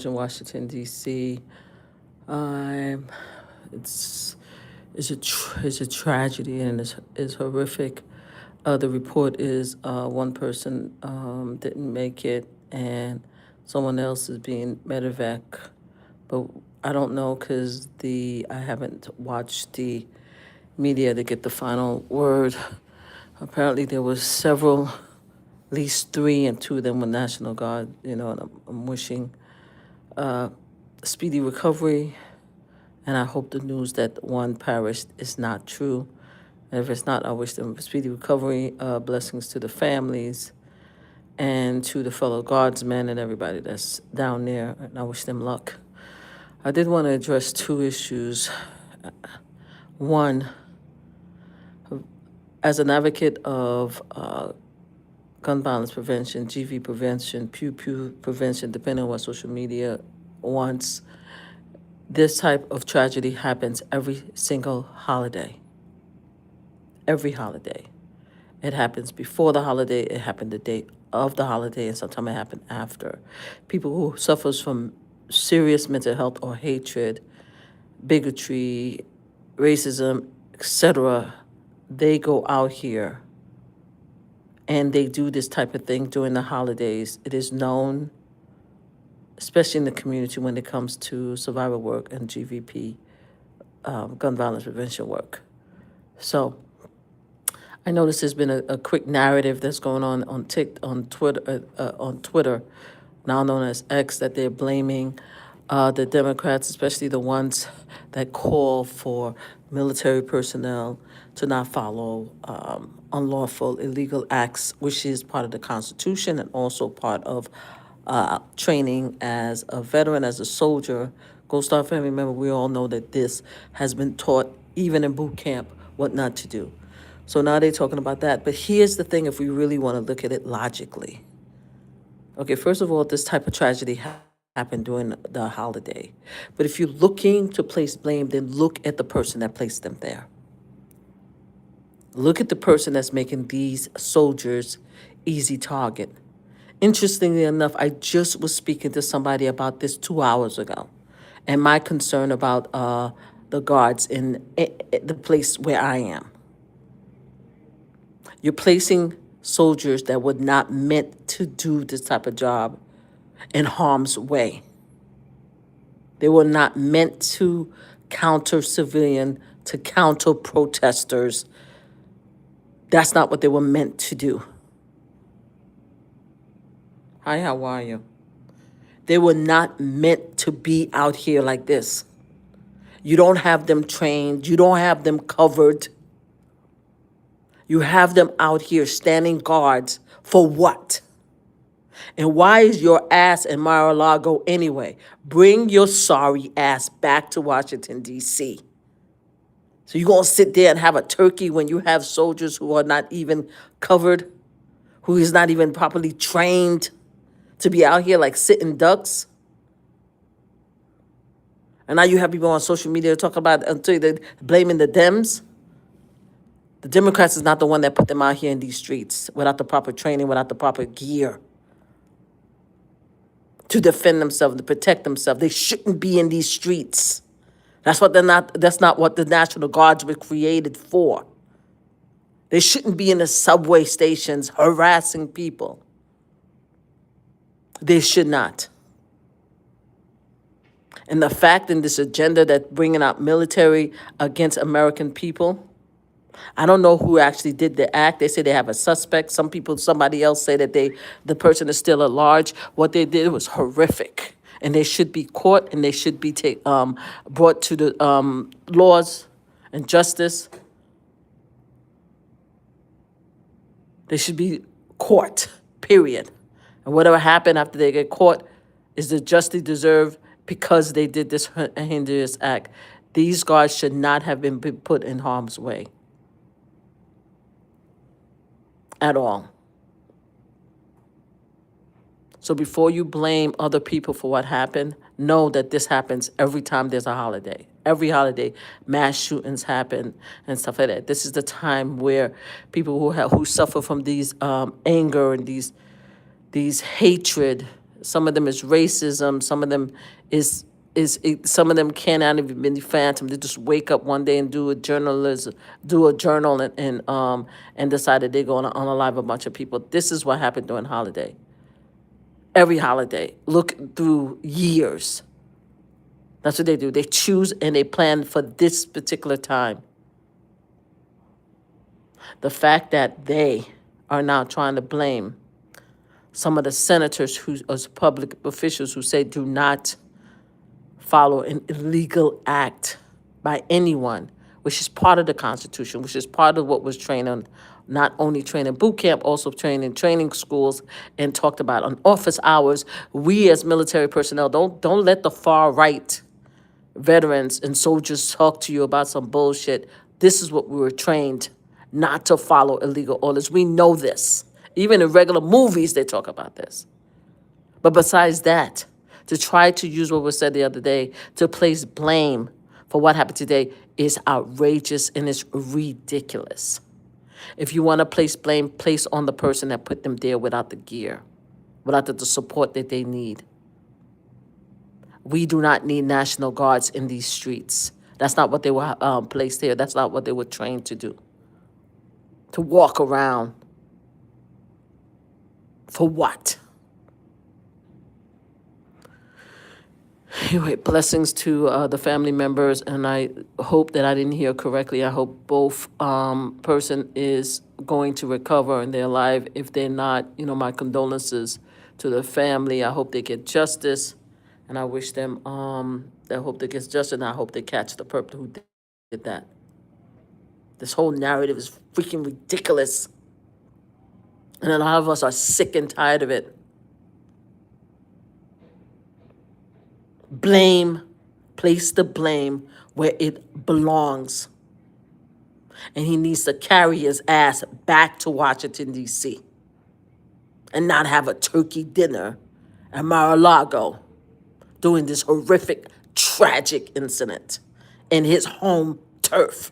in Washington, D.C. Um, it's it's a tragedy and it's horrific. The report is one person didn't make it and someone else is being medevac, but I don't know because I haven't watched the media to get the final word. Apparently, there was several, at least three, and two of them were National Guard. And I'm wishing speedy recovery, and I hope the news that one perished is not true. And if it's not, I wish them speedy recovery, blessings to the families and to the fellow guardsmen and everybody that's down there, and I wish them luck. I did want to address two issues. One, as an advocate of gun violence prevention, GV prevention, pew pew prevention, depending on what social media wants, this type of tragedy happens every single holiday. Every holiday. It happens before the holiday, it happened the day of the holiday, and sometimes it happened after. People who suffers from serious mental health or hatred, bigotry, racism, etc., they go out here and they do this type of thing during the holidays. It is known, especially in the community when it comes to survival work and GVP, gun violence prevention work. So I notice there's been a quick narrative that's going on Twitter, now known as X, that they're blaming the Democrats, especially the ones that call for military personnel to not follow unlawful, illegal acts, which is part of the Constitution and also part of training as a veteran, as a soldier. Gold Star family member, we all know that this has been taught, even in boot camp, what not to do. So now they're talking about that. But here's the thing, if we really want to look at it logically. Okay, first of all, this type of tragedy happened during the holiday. But if you're looking to place blame, then look at the person that placed them there. Look at the person that's making these soldiers easy target. Interestingly enough, I just was speaking to somebody about this 2 hours ago, and my concern about the guards in the place where I am. You're placing soldiers that were not meant to do this type of job in harm's way. They were not meant to counter civilian, to counter protesters. That's not what they were meant to do. Hi, how are you? They were not meant to be out here like this. You don't have them trained. You don't have them covered. You have them out here standing guards for what? And why is your ass in Mar-a-Lago anyway? Bring your sorry ass back to Washington, D.C. So you're going to sit there and have a turkey when you have soldiers who are not even covered, who is not even properly trained to be out here like sitting ducks? And now you have people on social media talking about until they're blaming the Dems. The Democrats is not the one that put them out here in these streets without the proper training, without the proper gear to defend themselves, to protect themselves. They shouldn't be in these streets. That's not what the National Guards were created for. They shouldn't be in the subway stations harassing people. They should not. And the fact in this agenda that bringing out military against American people, I don't know who actually did the act. They say they have a suspect. Somebody else say that the person is still at large. What they did was horrific, and they should be caught and they should be brought to the laws and justice. They should be caught, period. And whatever happened after they get caught is the justly deserved because they did this heinous act. These guards should not have been put in harm's way at all. So before you blame other people for what happened, know that this happens every time there's a holiday. Every holiday, mass shootings happen and stuff like that. This is the time where people who suffer from these anger and these hatred, Some of them is racism. Some of them some of them cannot even be phantom. They just wake up one day and do a journal and decide that they're going to unalive a bunch of people. This is what happened during holiday. Every holiday, look through years. That's what they do. They choose and they plan for this particular time. The fact that they are now trying to blame some of the senators who, as public officials, who say do not follow an illegal act by anyone, which is part of the Constitution, which is part of what was trained on, not only trained in boot camp, also trained in training schools and talked about on office hours. We as military personnel, don't let the far right veterans and soldiers talk to you about some bullshit. This is what we were trained not to follow illegal orders. We know this. Even in regular movies, they talk about this. But besides that, to try to use what was said the other day to place blame for what happened today is outrageous and it's ridiculous. If you want to place blame, place on the person that put them there without the gear, without the support that they need. We do not need National Guards in these streets. That's not what they were placed here. That's not what they were trained to do. To walk around. For what? Anyway, blessings to the family members, and I hope that I didn't hear correctly. I hope both person is going to recover and they're alive. If they're not, my condolences to the family. I hope they get justice, and I wish them, I hope they get justice, and I hope they catch the perp who did that. This whole narrative is freaking ridiculous, and a lot of us are sick and tired of it. Blame, place the blame where it belongs. And he needs to carry his ass back to Washington, D.C. and not have a turkey dinner at Mar-a-Lago doing this horrific, tragic incident in his home turf.